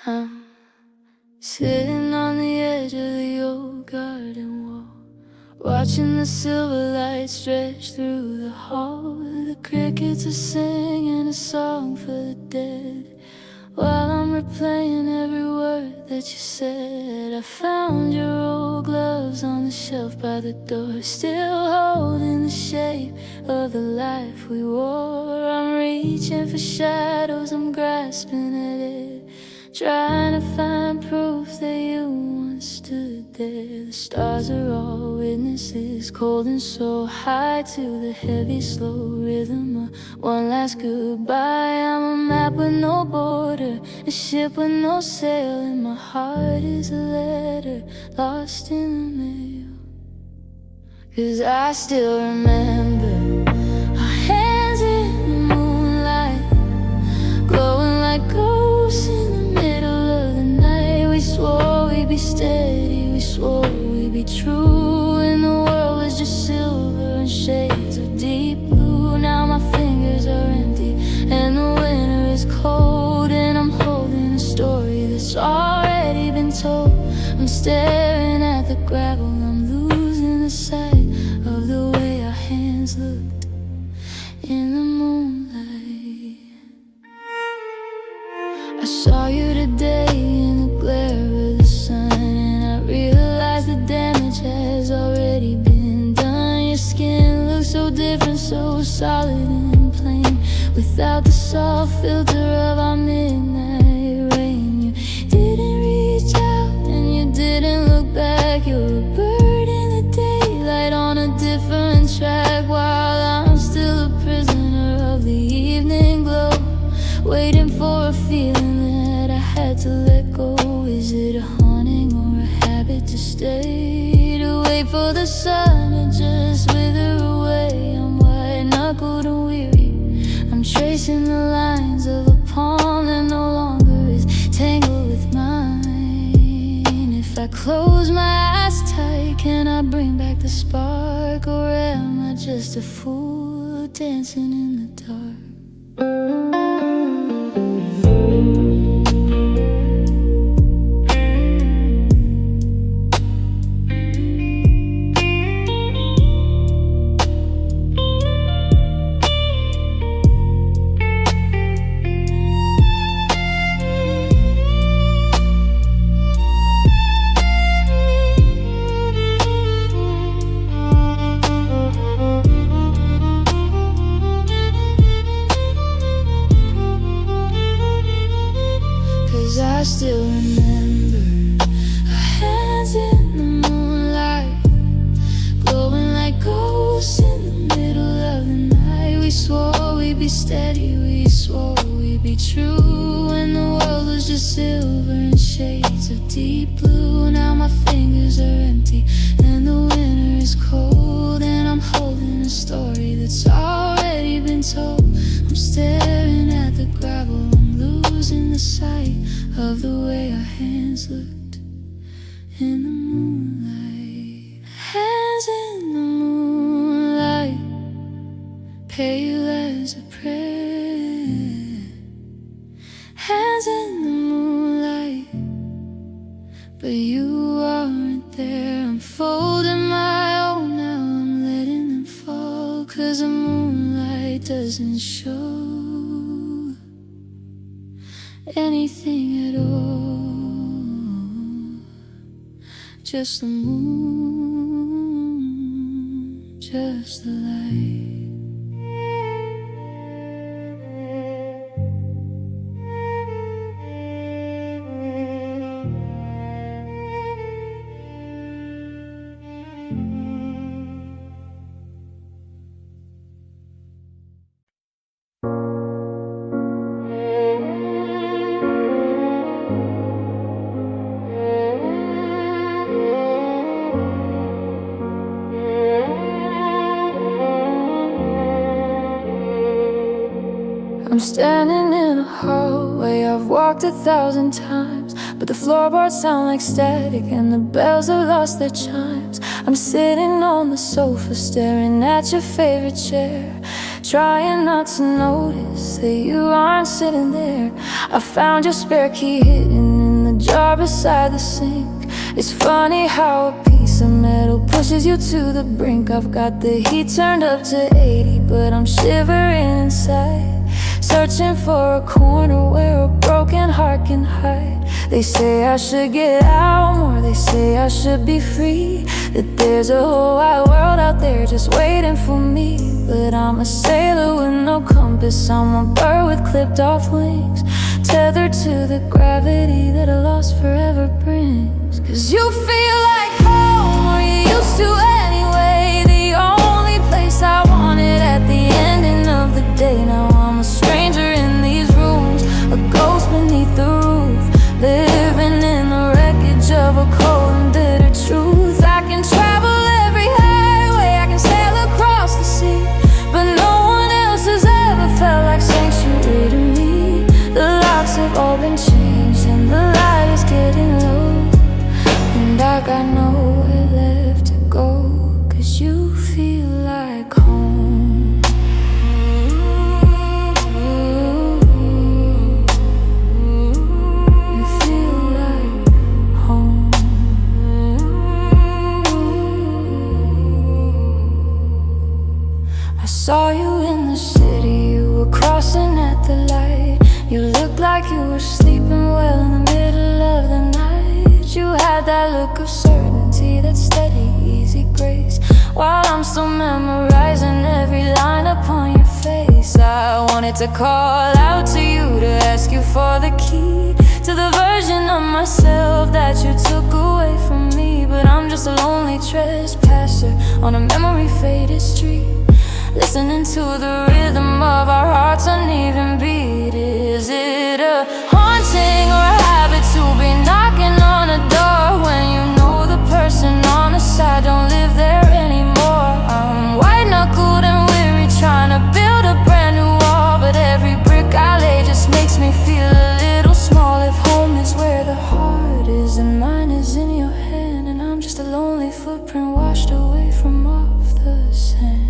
I'm sitting on the edge of the old garden wall, watching the silver light stretch through the hall. The crickets are singing a song for the dead, while I'm replaying every word that you said. I found your old gloves on the shelf by the door, still holding the shape of the life we wore. I'm reaching for shadows, I'm grasping at it, trying to find proof that you once stood there. The stars are all witnesses, cold and so high, to the heavy, slow rhythm of one last goodbye. I'm a map with no border, a ship with no sail, and my heart is a letter lost in the mail. 'Cause I still remember our hands in the moonlight, glowing like ghosts in the middle of the night. We swore we'd be steady, we swore we'd be true, and the world was just silver and shades of deep blue. Now my fingers are empty and the winter is cold, and I'm holding a story that's already been told. I'm staring at the gravel, I'm losing the sight of the way our hands looked in the moonlight. I saw you today in the glare of the sun, and I realized the damage has already been done. Your skin looks so different, so solid and plain, without the soft filter of our midnight rain. You didn't reach out and you didn't look back. You're a bird in the daylight on a different track, while I'm still a prisoner of the evening glow, waiting for a feeling that I had to let go. Is it a haunting or a habit to stay, to wait for the sun to just wither away? I'm white-knuckled and weary, I'm tracing the lines of a palm that no longer is tangled with mine. If I close my eyes tight, can I bring back the spark, or am I just a fool dancing in the dark? I still remember our hands in the moonlight, glowing like ghosts in the middle of the night. We swore we'd be steady, we swore we'd be true, and the world was just silver and shades of deep blue. Now my fingers are empty and the winter is cold, and I'm holding a story that's already been told. I'm staring at the gravel, I'm losing the sight of the way our hands looked in the moonlight. Hands in the moonlight, pale as a prayer. Hands in the moonlight, but you aren't there. I'm folding my own now, I'm letting them fall, 'cause the moonlight doesn't show anything at all, just the moon, just the light. I'm standing in a hallway I've walked 1,000 times, but the floorboards sound like static and the bells have lost their chimes. I'm sitting on the sofa staring at your favorite chair, trying not to notice that you aren't sitting there. I found your spare key hidden jar beside the sink. It's funny how a piece of metal pushes you to the brink. I've got the heat turned up to 80, but I'm shivering inside, searching for a corner where a broken heart can hide. They say I should get out more, they say I should be free, that there's a whole wide world out there just waiting for me. But I'm a sailor with no compass, I'm a bird with clipped off wings, tethered to the gravity that a lost forever brings. Cause you feel like home, or you used to anyway, the only place I wanted at the ending of the day. Now I'm a stranger in these rooms, a ghost beneath the roof, living in the wreckage of a cold and bitter truth. I can travel every highway, I can sail across the sea, but no one else has ever felt like sanctuary to me. The locks have all been changed and the light is getting low, and I got nowhere left to go. Cause you feel like home. You feel like home. I saw you in the city, you were crossing at the light. You looked like you were sleeping well in the middle of the night. You had that look of certainty, that steady, easy grace, while I'm still memorizing every line upon your face. I wanted to call out to you, to ask you for the key to the version of myself that you took away from me. But I'm just a lonely trespasser on a memory-faded street, listening to the rhythm of our heart's uneven beat. Is it a haunting or a habit to be knocking on a door when you know the person on the side don't live there anymore? I'm white-knuckled and weary, trying to build a brand new wall, but every brick I lay just makes me feel a little small. If home is where the heart is and mine is in your hand, and I'm just a lonely footprint washed away from off the sand.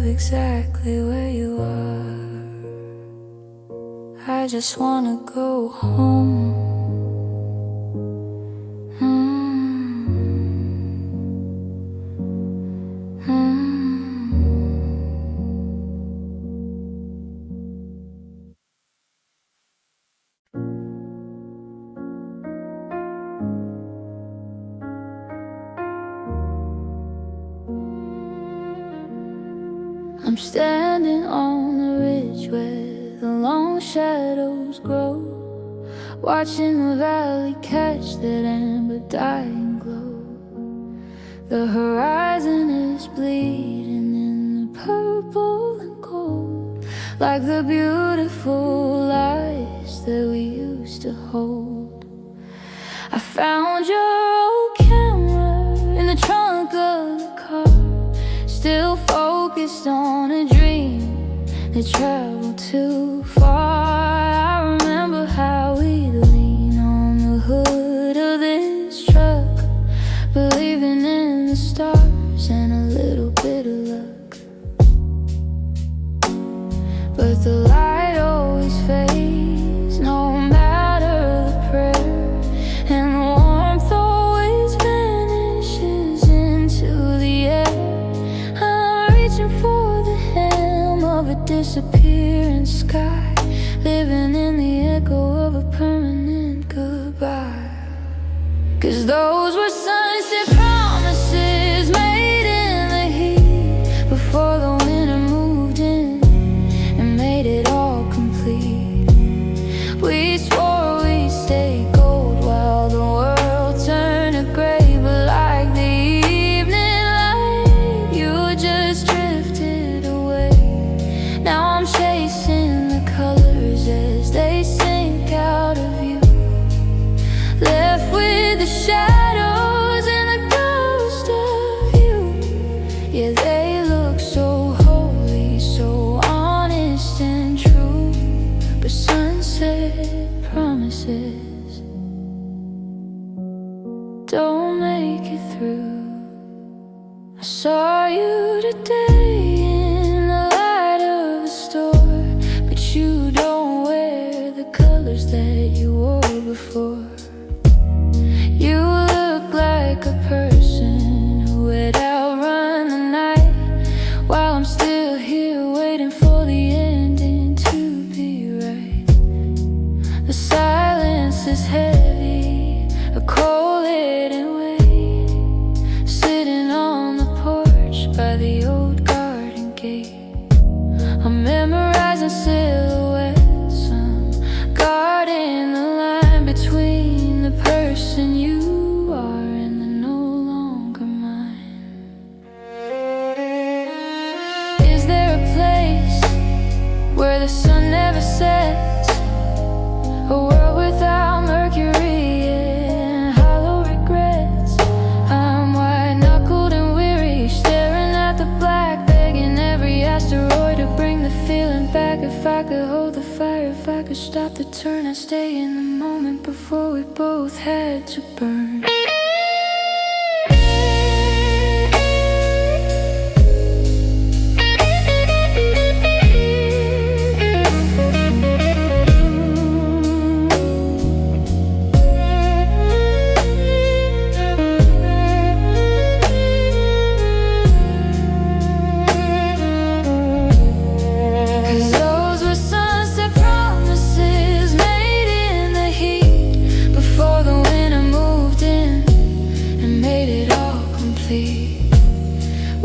Exactly where you are. I just wanna go home. I'm standing on the ridge where the long shadows grow, watching the valley catch that amber dying glow. The horizon is bleeding in the purple and gold, like the beautiful lies that we used to hold. I found your old camera in the trunk of the car, still focused on a dream that traveled too far. I remember how we'd lean on the hood of this truck, believing in the stars and a little disappearing sky, living in the echo of a permanent goodbye. 'Cause those were sunset promises made in the heat, before the winter moved in and made it all complete. We swore we'd stay gold while the world turned to gray, but like the evening light, you just drifted away. Now I'm chasing the colors as they sink out of you, left with the shadows and the ghost of you. Yeah, they look so holy, so honest and true, but sunset promises don't make it through. I saw you today in the light of the store, but you don't wear the colors that you wore before. You look like a person who had outrun the night, while I'm still here waiting for the ending to be right. The silence is heavy, a cold hidden weight, sitting on the porch by the old garden gate. I'm memorizing silhouettes, I'm guarding the line between the person you are and the no longer mine. Is there a place where the sun never sets, a world without mercury and hollow regrets? I'm white-knuckled and weary, staring at the black, begging every asteroid to bring the feeling back. If I could hold the fire, if I could stop the turn, I'd stay in the moment before we both had to burn.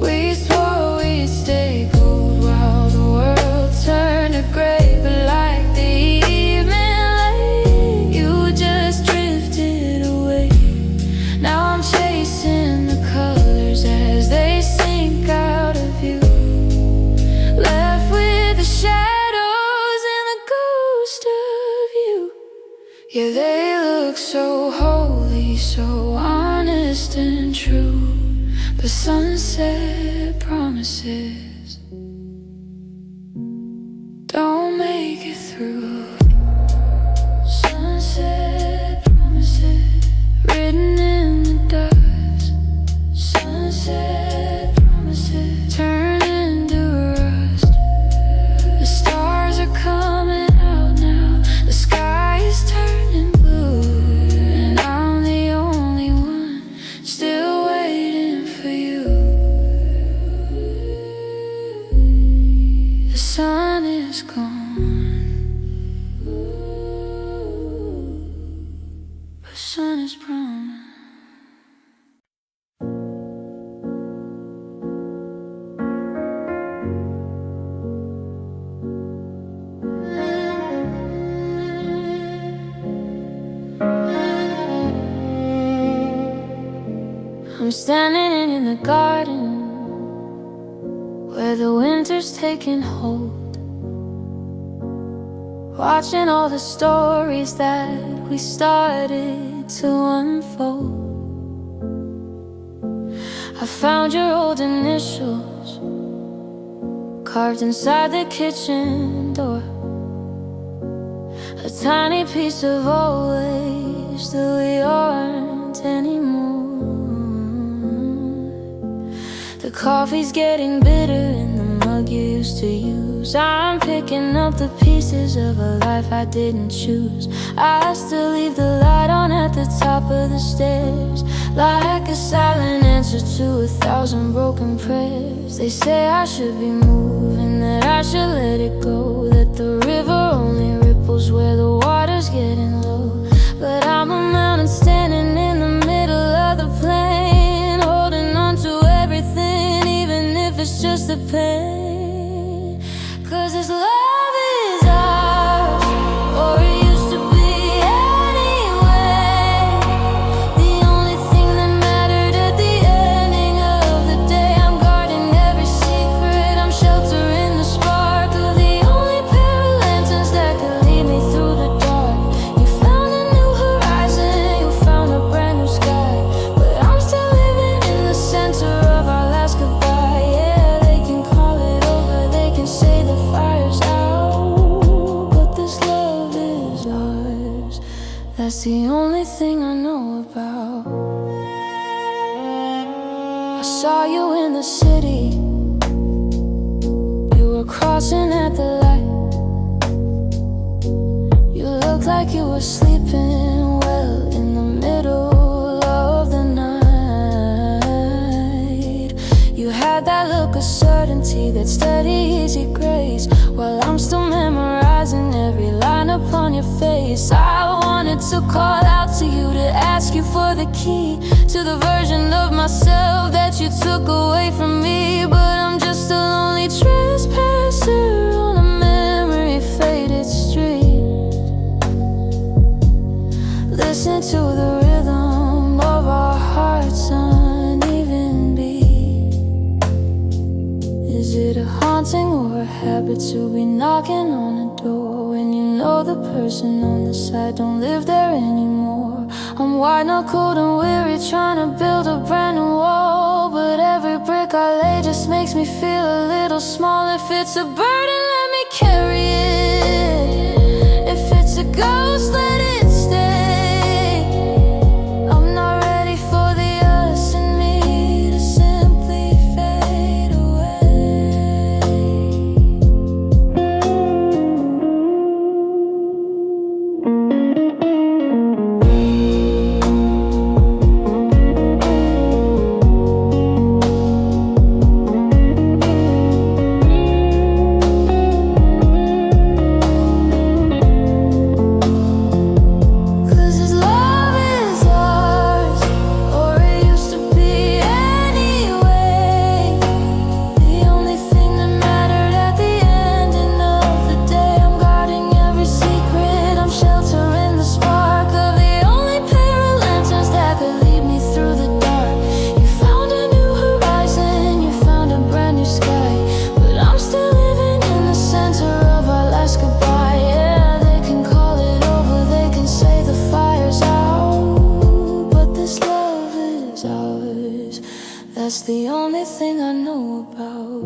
We swore we'd stay gold while the world turned to gray, but like the evening light, you just drifted away. Now I'm chasing the colors as they sink out of you, left with the shadows and the ghost of you. Yeah, they look so holy, so honest and true, but sunset promises don't make it through. Sunset promises written in the dust. Sunset promises turn into rust. The stars are coming out now, the sky is turning blue, and I'm the only one still waiting for you. The sun is gone, but sun is promised. I'm standing in the garden where the winter's taking hold, watching all the stories that we started to unfold. I found your old initials carved inside the kitchen door, a tiny piece of always that we aren't anymore. The coffee's getting bitter and the mug you used to use. I'm picking up the pieces of a life I didn't choose. I still leave the light on at the top of the stairs, like a silent answer to 1,000 broken prayers. They say I should be moving, that I should let it go, that the river only ripples where the water's getting low. But I'm a mountain standing in the middle of the plain, holding on to everything, even if it's just a pain. 'Cause this love is ours, or it used to be anyway. The only thing that mattered at the ending of the day. I'm guarding every secret, I'm sheltering the spark of the only pair of lanterns that could lead me through the dark. You found a new horizon, you found a brand new sky, but I'm still living in the center of our last goodbye. Yeah, they can call it over, they can say the fire's out, but this love is ours. That's the only thing I know about. I saw you in the city, you were crossing at the light. You looked like you were sleeping well in the middle of the night. You had that look of certainty, that steady, easy grace, while I'm still memorizing every line upon your face. I wanted to call out to you, to ask you for the key to the version of myself that you took away from me. But I'm just a lonely trespasser on a memory-faded street. Listen to the rhythm of our hearts' uneven beat. Is it a haunting or a habit to be knocking on a door when you know the person on the side don't live there anymore? I'm white-knuckled and weary, trying to build a brand new wall, but every brick I lay just makes me feel a little small. If it's a burden, let me carry it. If it's a ghost, let it stay. I'm not ready for the us and me to simply fade away. That's the only thing I know about.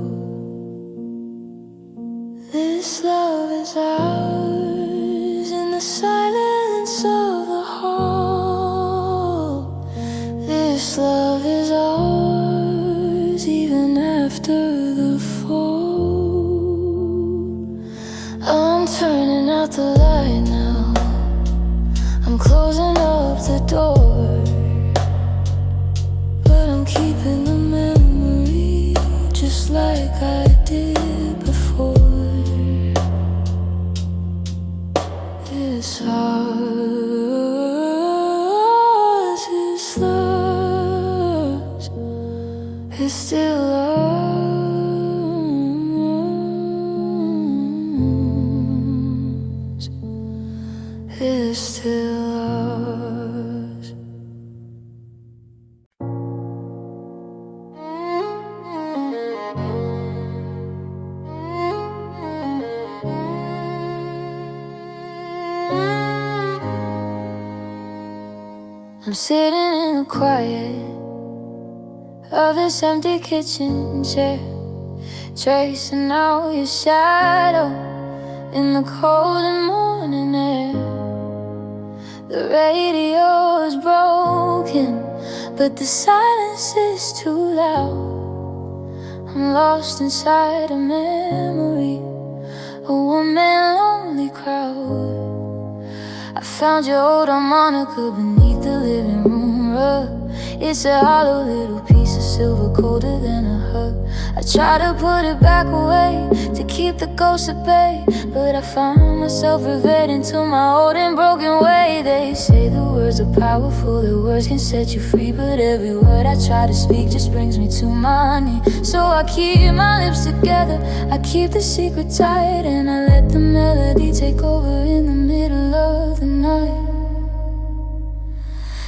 This love is ours in the silence of the hall. This love is ours even after the fall. I'm turning out the light now, I'm closing up the door, but I'm keeping the memory just like I did before. It's ours, it's love's, it's still ours, it's still ours. I'm sitting in the quiet of this empty kitchen chair, tracing out your shadow in the cold and morning air. The radio is broken, but the silence is too loud. I'm lost inside a memory, a one-man lonely crowd. I found your old harmonica beneath the living room rug. It's a hollow little piece of silver colder than a hug. I try to put it back away to keep the ghosts at bay, but I find myself reverting to my old and broken way. They say the words are powerful, the words can set you free, but every word I try to speak just brings me to my knees. So I keep my lips together, I keep the secret tight, and I let the melody take over in the middle of the night.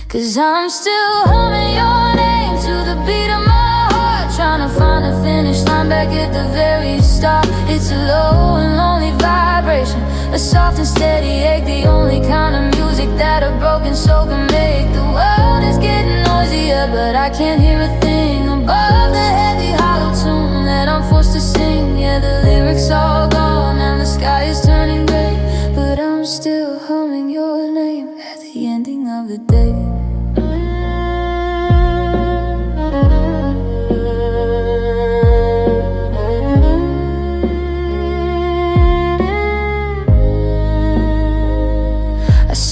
'Cause I'm still humming your name to the beat of my heart, trying to find the finish line back at the very start. It's a low and lonely vibration, a soft and steady ache, the only kind of music that a broken soul can make. The world is getting noisier, but I can't hear a thing above the heavy hollow tune that I'm forced to sing. Yeah, the lyrics all gone and the sky is turning gray, but I'm still humming your name at the ending of the day.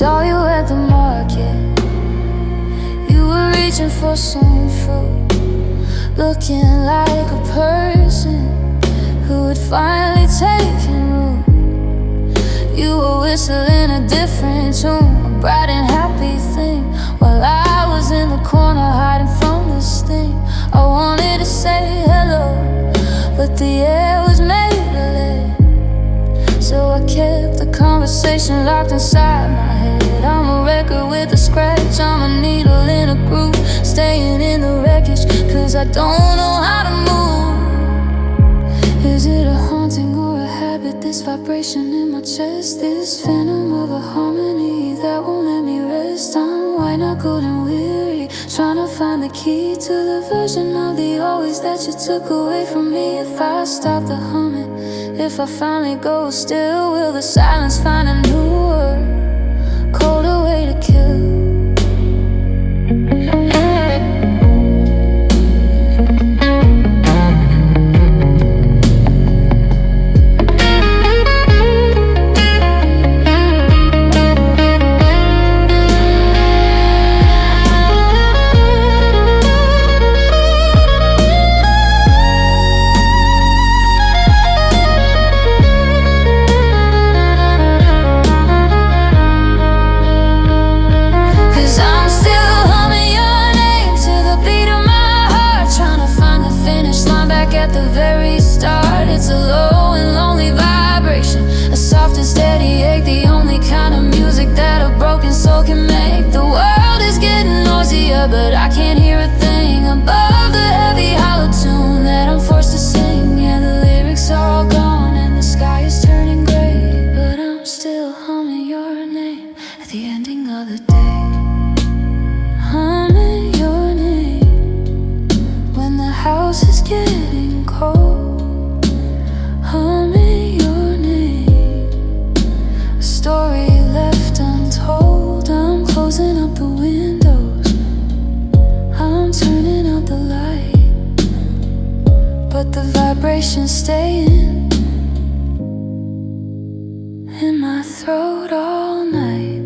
Saw you at the market, you were reaching for some fruit, looking like a person who had finally taken root. You were whistling a different tune, a bright and happy thing, while I was in the corner hiding from this thing. I wanted to say hello, but the air was made of lead, so I kept the conversation locked inside my head. I'm a record with a scratch, I'm a needle in a groove, staying in the wreckage, 'cause I don't know how to move. Is it a haunting or a habit, this vibration in my chest, this phantom of a harmony that won't let me rest? I'm white-knuckled and weary, trying to find the key to the version of the always that you took away from me. If I stop the humming, if I finally go still, will the silence find a new word, colder way to kill? But I can't hear a thing above the heavy hollow tune that I'm forced to sing. Yeah, the lyrics are all gone and the sky is turning gray, but I'm still humming your name at the ending of the day. Humming your name when the house is getting cold. Humming your name, a story left untold. I'm closing up the windows, I'm turning out the light, but the vibration's staying in my throat all night.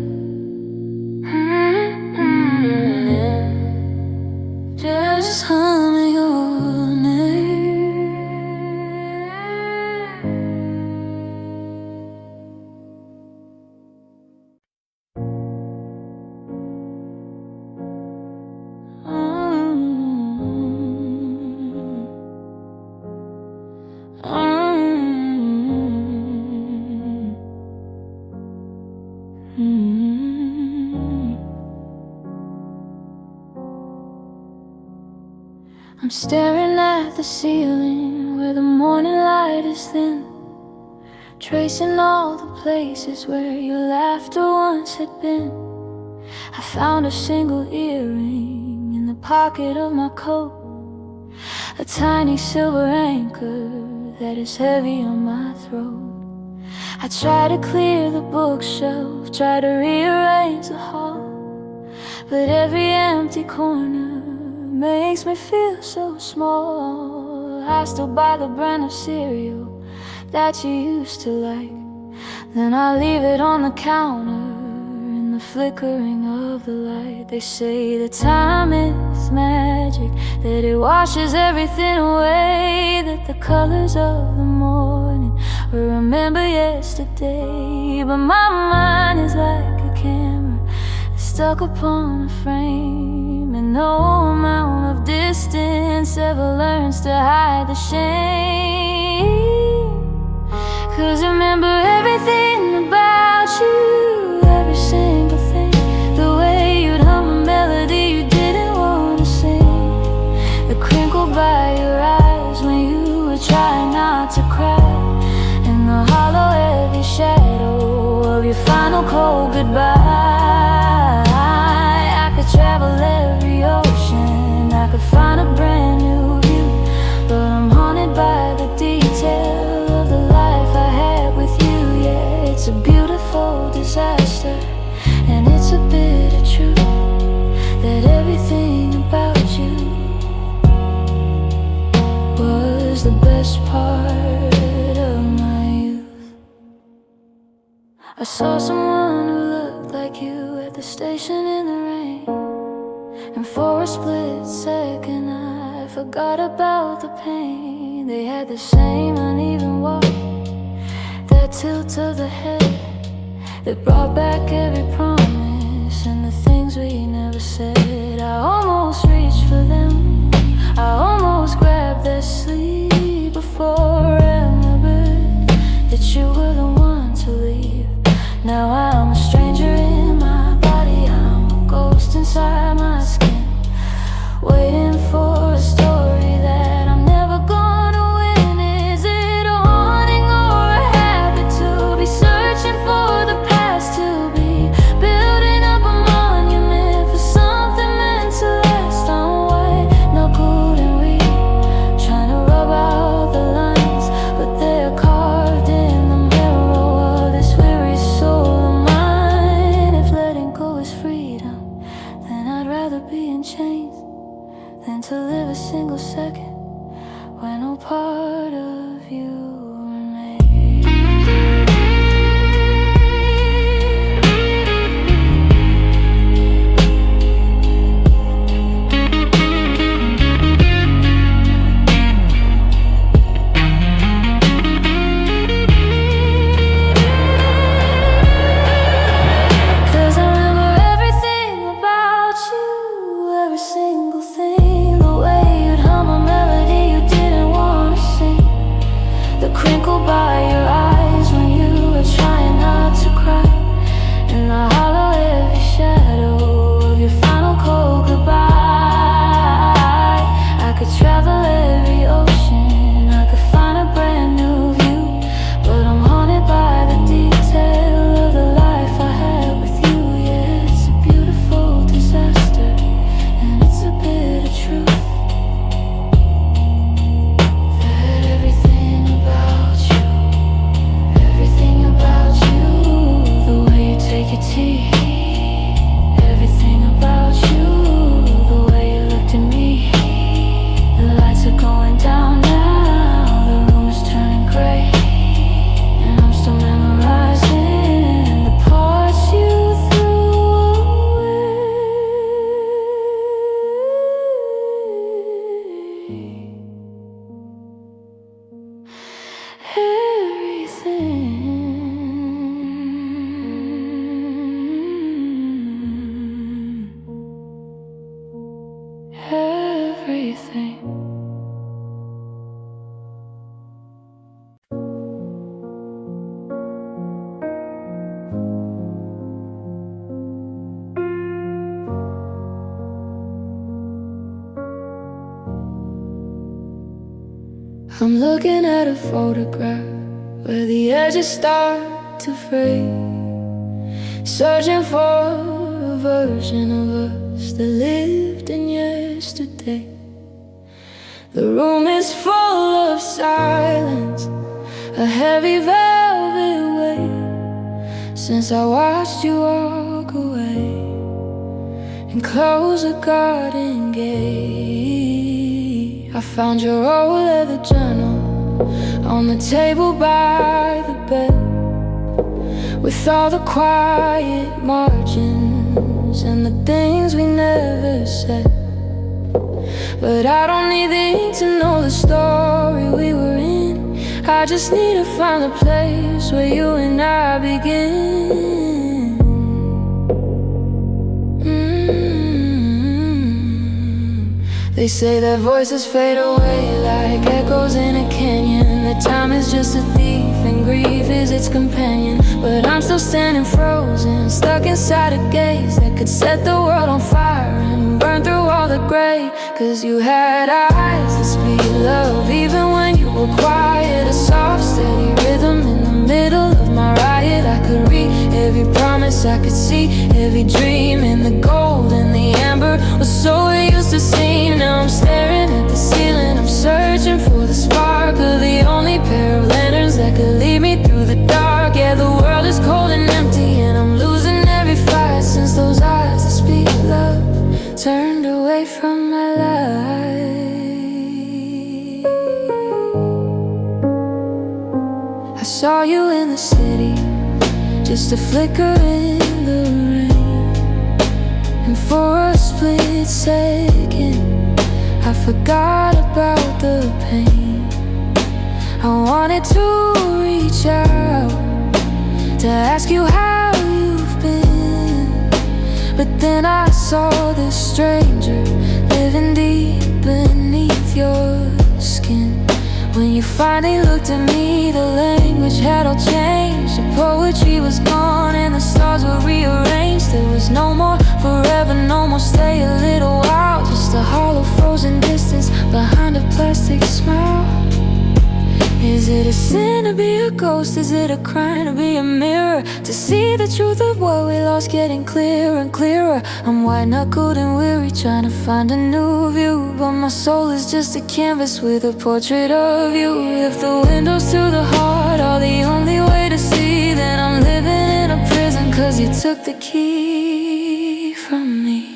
Just humming your name. I'm staring at the ceiling where the morning light is thin, tracing all the places where your laughter once had been. I found a single earring in the pocket of my coat, a tiny silver anchor that is heavy on my throat. I try to clear the bookshelf, try to rearrange the hall, but every empty corner makes me feel so small. I still buy the brand of cereal that you used to like. Then I leave it on the counter in the flickering of the light. They say that time is magic, that it washes everything away, that the colors of the morning will remember yesterday. But my mind is like a camera stuck upon a frame, and no amount of distance ever learns to hide the shame. 'Cause remember everything about you, every single thing, the way you'd hum a melody you didn't want to sing, the crinkle by your eyes when you were trying not to cry, and the hollow heavy shadow of your final cold goodbye. I could travel every ocean, I could find a brand new view, but I'm haunted by the detail of the life I had with you. Yeah, it's a beautiful disaster, and it's a bitter truth that everything about you was the best part of my youth. I saw someone who looked like you at the station in the rain, and for a split second I forgot about the pain. They had the same uneven walk, that tilt of the head that brought back every promise and the things we never said. I almost reached for them, I almost grabbed their sleeve before I remembered that you were the one to leave. Now I'm a stranger in my body, I'm a ghost inside my skin, waiting for a story that I'm never gonna win. Is it a haunting or a habit to be searching for the past, to be building up a monument for something meant to last? I'm white-knuckled and weak, trying to rub out the lines, but they're carved in the mirror of this weary soul of mine. If letting go is freedom, then I'd rather be in chains than to live a single second when no part of you remains. Everything. I'm looking at a photograph where the edges start to fade, searching for a version of us that lived in yesterday. The room is full of silence, a heavy velvet weight, since I watched you walk away and close the garden gate. I found your old leather journal on the table by the bed, with all the quiet margins and the things we never said. But I don't need the ink to know the story we were in. I just need to find a place where you and I begin. They say that voices fade away like echoes in a canyon, that time is just a thief and grief is its companion. But I'm still standing frozen, stuck inside a gaze that could set the world on fire and burn through all the gray. Cause you had eyes that speak love even when you were quiet, a soft steady rhythm in the middle of my riot. I could read every promise, I could see every dream, and the gold and the amber was so it used to seem. Now I'm staring at the ceiling, I'm searching for the spark of the only pair of lanterns that could lead me through the dark. Yeah, the world is cold and empty, and I'm losing every fight since those eyes that speak love turned away from my life. I saw you in the city, just a flicker in the rain, and for a split second I forgot about the pain. I wanted to reach out to ask you how you've been, but then I saw this stranger living deep beneath your skin. When you finally looked at me, the language had all changed. The poetry was gone and the stars were rearranged. There was no more forever, no more stay a little while, just a hollow frozen distance behind a plastic smile. Is it a sin to be a ghost? Is it a crime to be a mirror? To see the truth of what we lost getting clearer and clearer. I'm white-knuckled and weary, trying to find a new view, but my soul is just a canvas with a portrait of you. If the windows to the heart are the only way to see, then I'm living in a prison, cause you took the key from me.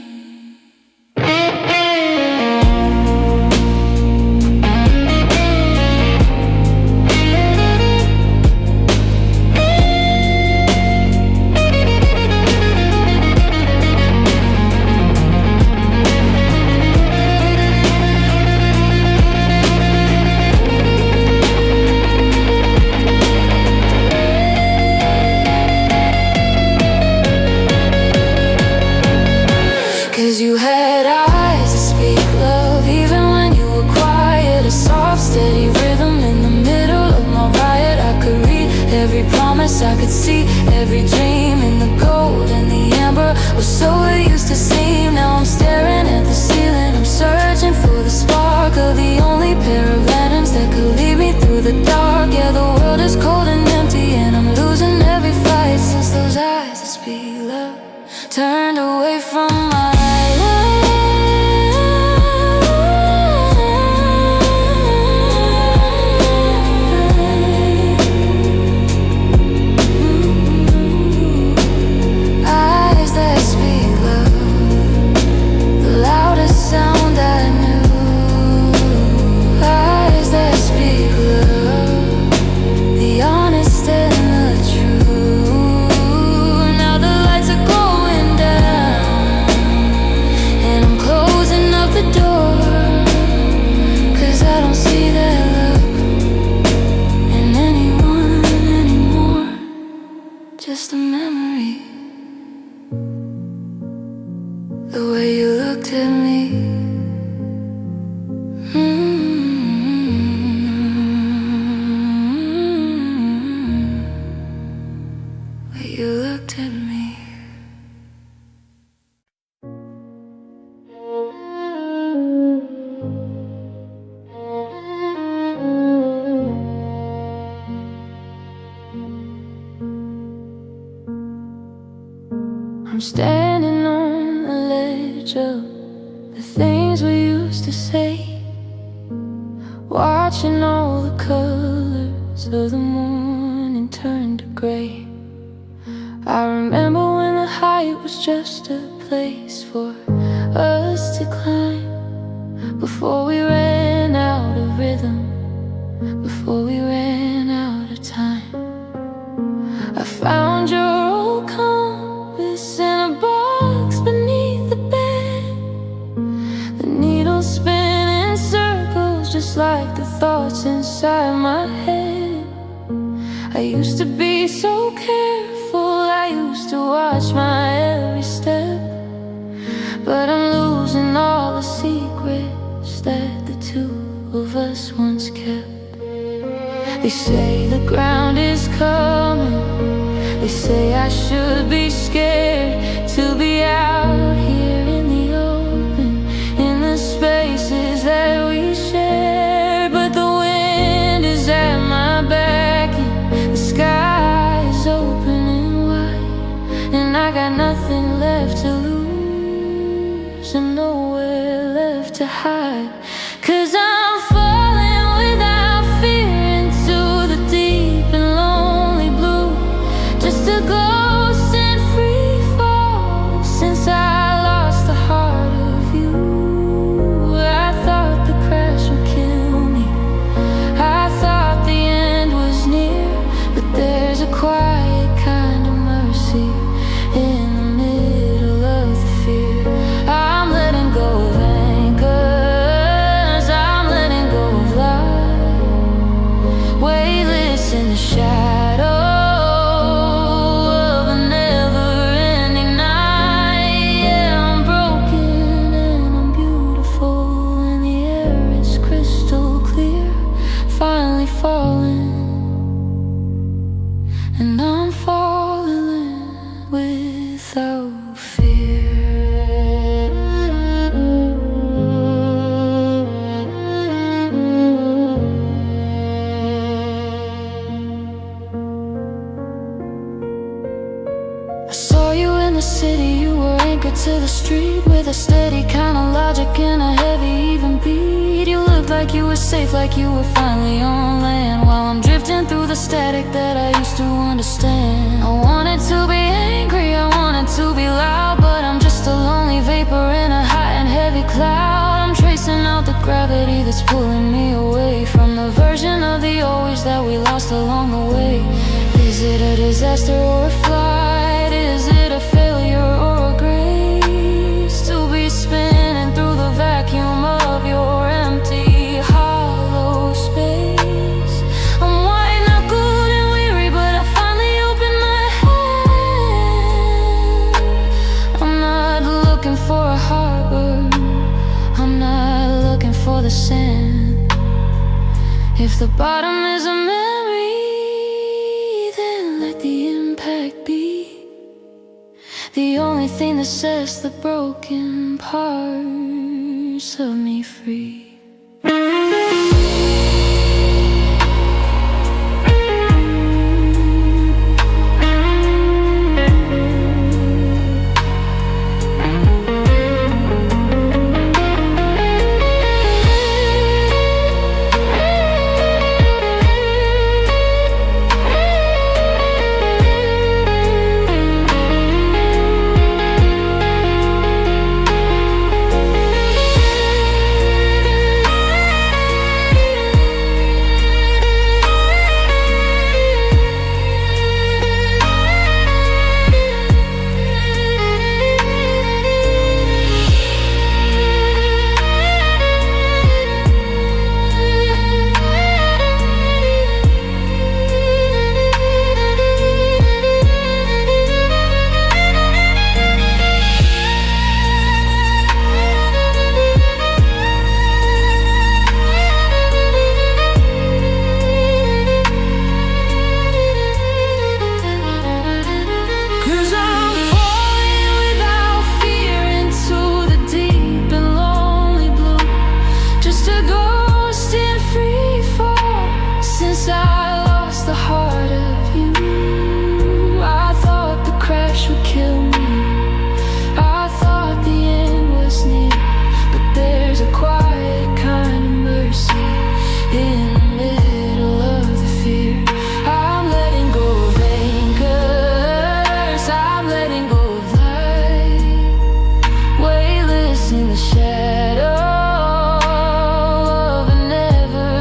Cause you had eyes that speak love even when you were quiet, a soft steady rhythm in the middle of my riot. I could read every promise, I could see every dream, and the gold and the amber was so it used to seem. Now I'm staring at the ceiling, I'm searching for the spark of the only pair of lanterns that could lead me through the dark. Yeah, the world is cold and empty, and I'm losing every fight since those eyes that speak love turned away from my just a memory. The way you looked at me, the way you looked at me. I'm standing on the ledge of the things we used to say, watching all the colors of the morning turn to gray. I remember when the height was just a place for us to climb before we ran rhythm before we ran out of time. I found your old compass in a box beneath the bed. The needle spin in circles just like the thoughts inside my head. I used to be so careful, I used to watch my every step, but I'm losing all the secrets that the two of us once kept. They say the ground is coming, they say I should be scared to be out here in the open, in the spaces that we share. But the wind is at my back and the sky is open and wide, and I got nothing left to lose and nowhere left to hide. 'Cause I'm falling without fear into the deep and lonely blue, just a ghost in free fall since I lost the heart of you. I thought the crash would kill me, I thought the end was near, but there's a quiet kind of mercy in the middle of the fear. I'm letting go of anchors, I'm letting go of light, weightless in the shadow of a never-ending night. Yeah, I'm broken and I'm beautiful, and the air is crystal clear. Finally falling, and I'm falling without fear. I saw you in the city, you were anchored to the street with a steady kind of logic and a heavy even beat. You looked like you were safe, like you were finally on land, while I'm drifting through the static that I used to understand. I wanted to be angry, I wanted to be loud, but I'm just a lonely vapor in a hot and heavy cloud. I'm tracing out the gravity that's pulling me away from the version of the always that we lost along the way. Is it a disaster or a flight? Is it a failure or a grace to be spinning through the vacuum of your empty, hollow space? I'm white-knuckled and weary, but I finally opened my head. I'm not looking for a harbor, I'm not looking for the sand. If the bottom is a memory, then let the impact be the only thing that sets the broken parts of me free. in the shadow of a never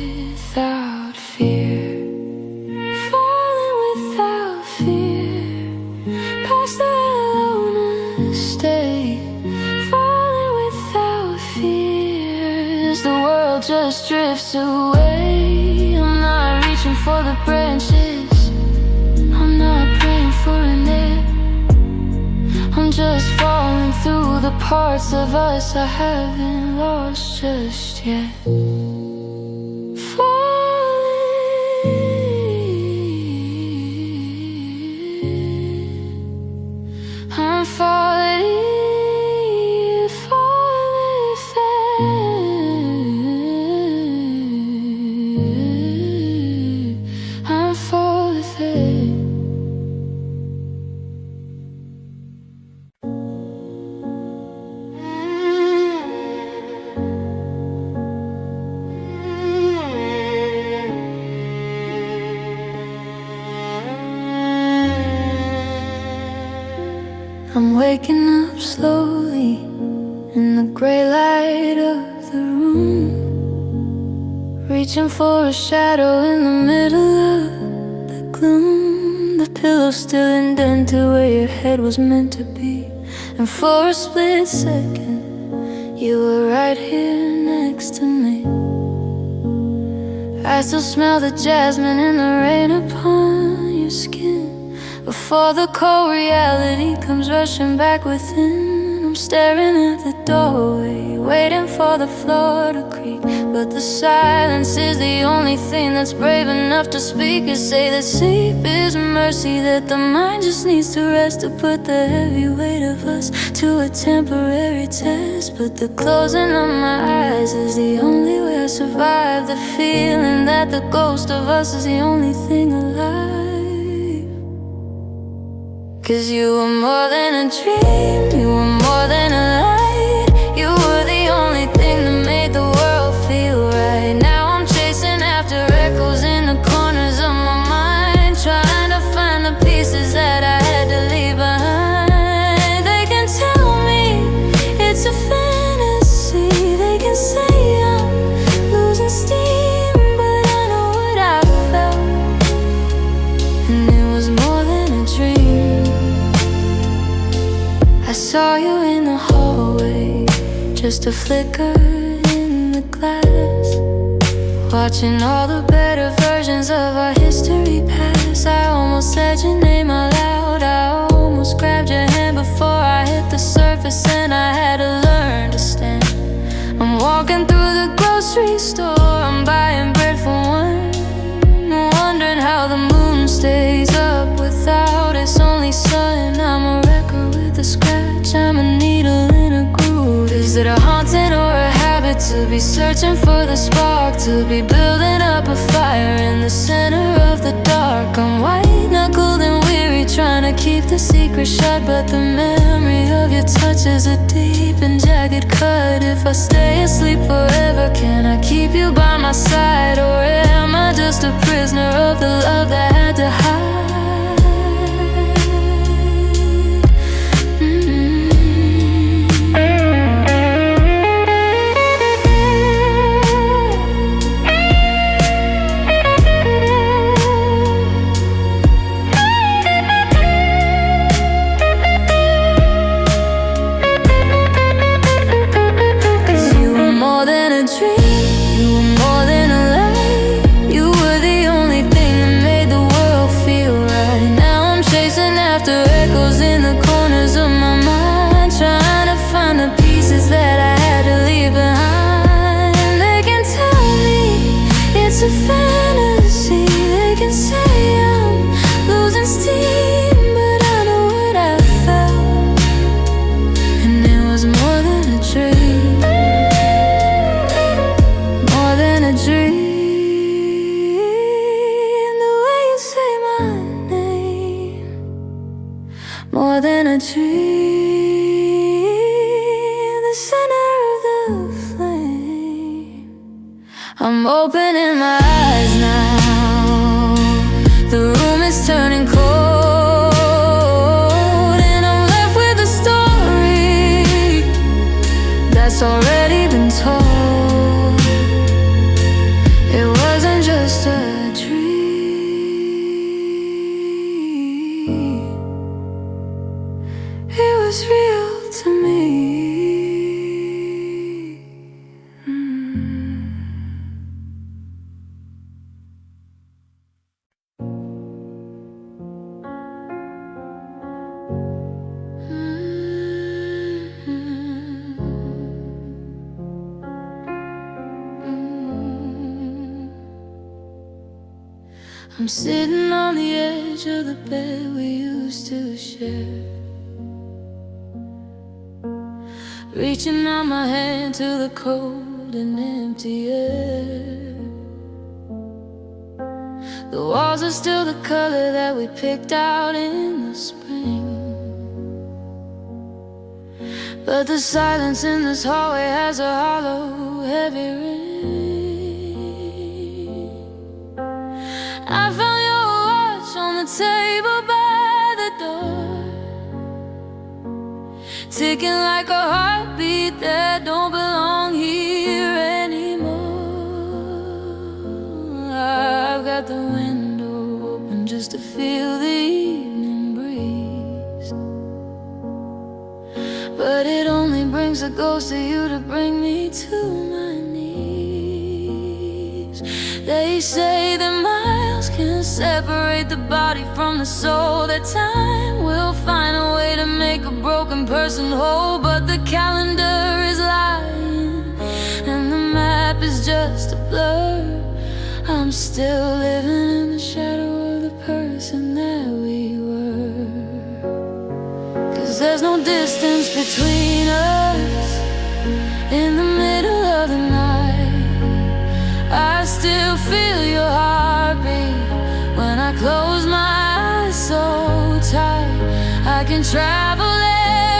without fear, falling without fear, past the alone stay, falling without fear as the world just drifts away. I'm not reaching for the branches, I'm not praying for an air, I'm just falling through the parts of us I haven't lost just yet. I'm falling, falling fast. I'm falling fast. I'm waking up slowly in the gray light of the room, reaching for a shadow in the middle of the gloom. The pillow still indented where your head was meant to be, and for a split second you were right here next to me. I still smell the jasmine and the rain upon your skin, before the cold reality comes rushing back within. I'm staring at the doorway, waiting for the floor to creak, but the silence is the only thing that's brave enough to speak. And say that sleep is mercy, that the mind just needs to rest, to put the heavy weight of us to a temporary test. But the closing of my eyes is the only way I survive the feeling that the ghost of us is the only thing alive. 'Cause you were more than a dream, you were more than a light, you were the only thing that made the world feel right. Now I'm chasing after echoes in the corners of my mind, trying to find the pieces that I had to leave behind. They can tell me it's a fantasy, they can say I'm losing steam, but I know what I felt, and it was more than a dream. I saw you in the hallway, just a flicker in the glass, watching all the better versions of our history pass. I almost said your name out loud, I almost grabbed your hand before I hit the surface, and I had to learn to stand. I'm walking through the grocery store, I'm buying bread for one, wondering how the moon stays up without its only sun. I'm a record with a scratch, I'm a needle in a groove. Is it a haunting or a habit to be searching for the spark, to be building up a fire in the center of the dark? I'm white-knuckled and weary, trying to keep the secret shut, but the memory of your touch is a deep and jagged cut. If I stay asleep forever, can I keep you by my side, or am I just a prisoner of the love that had to hide? It's a fantasy, they can say I'm losing steam, but I know what I felt, and it was more than a dream, more than a dream. The way you say my name, more than a dream. The center of the flame, I'm opening my eyes I'm sitting on the edge of the bed we used to share, reaching out my hand to the cold and empty air. The walls are still the color that we picked out in the spring, but the silence in this hallway has a hollow, heavy ring. I found your watch on the table by the door, ticking like a heartbeat that don't belong here anymore. I've got the window open just to feel the evening breeze, but it only brings a ghost of you to bring me to my knees. They say that miles can separate the body from the soul, that time will find a way to make a broken person whole, but the calendar is lying and the map is just a blur. I'm still living in the shadow of the person that we were, 'cause there's no distance between us. In the middle of the night, I still feel your heartbeat when I close my eyes so tight. I can travel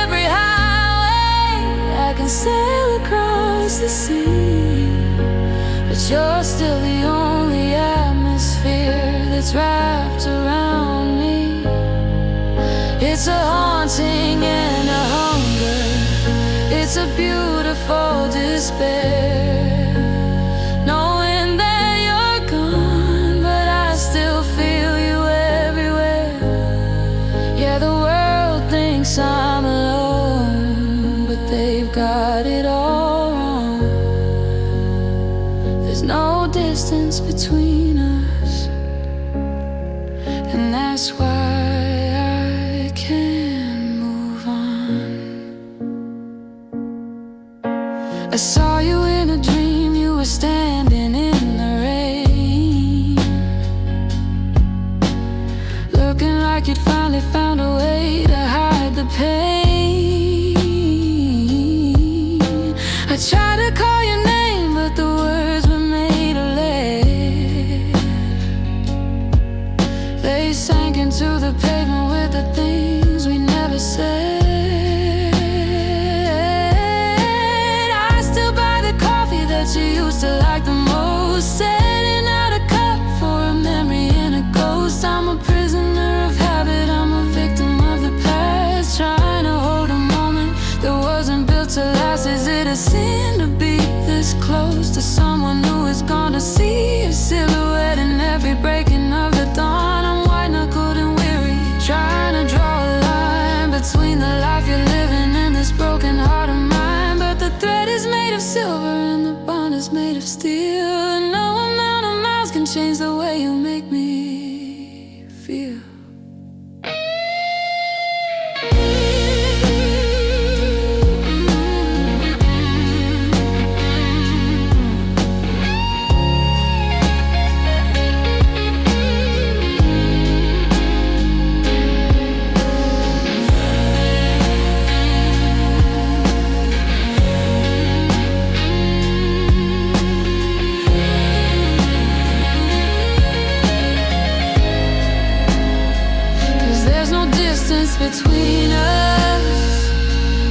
every highway, I can sail across the sea, but you're still the only atmosphere that's wrapped around me. It's a haunting and a hunger, it's a beautiful despair, knowing that you're gone, but I still feel you everywhere. Yeah, the world thinks I'm alone, but they've got it all wrong. There's no distance between us, and that's why I can't move on. I saw you in a dream, you were standing in the rain, looking like you'd finally found a way to hide the pain. I tried to call your name, but the words were made of lead. They sank into the pavement with the things we never said. I still buy the coffee that you used to like the most, setting out a cup for a memory and a ghost. I'm a prisoner of habit, I'm a victim of the past, trying to hold a moment that wasn't built to last. Is it a sin to be this close to someone who is gonna see your silhouette in every breaking of the dawn? I'm white-knuckled and weary, trying to draw a line between the life you're living and this broken heart of mine, but the thread is made of silver and the bond is made of steel, and no amount of miles can change the way you make me feel. Between us,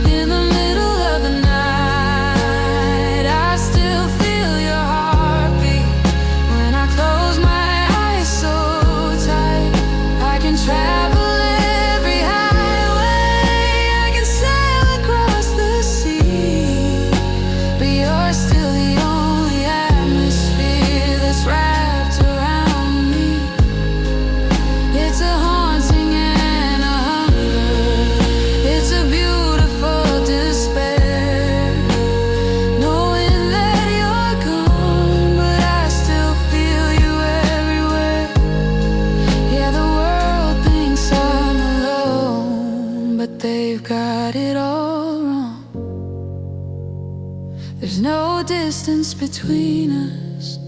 in the middle of the night, I still feel your heartbeat when I close my eyes so tight. I can travel every highway, I can sail across the sea, but you're still the only atmosphere that's wrapped around me. It's a haunting and a hunger, it's a beautiful despair, knowing that you're gone, but I still feel you everywhere. Yeah, the world thinks I'm alone, but they've got it all wrong. There's no distance between us,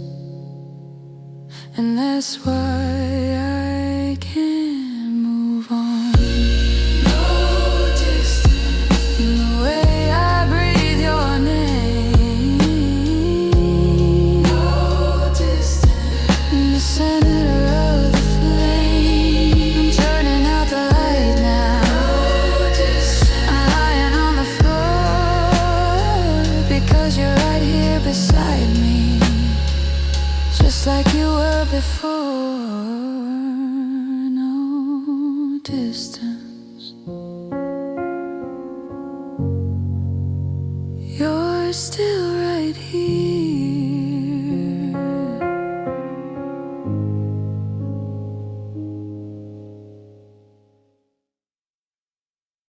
and that's why I can't move on. No distance in the way I breathe your name. No distance in the center of the flame. I'm turning out the light now. No distance. I'm lying on the floor because you're right here beside me, just like you were before. No distance. You're still right here.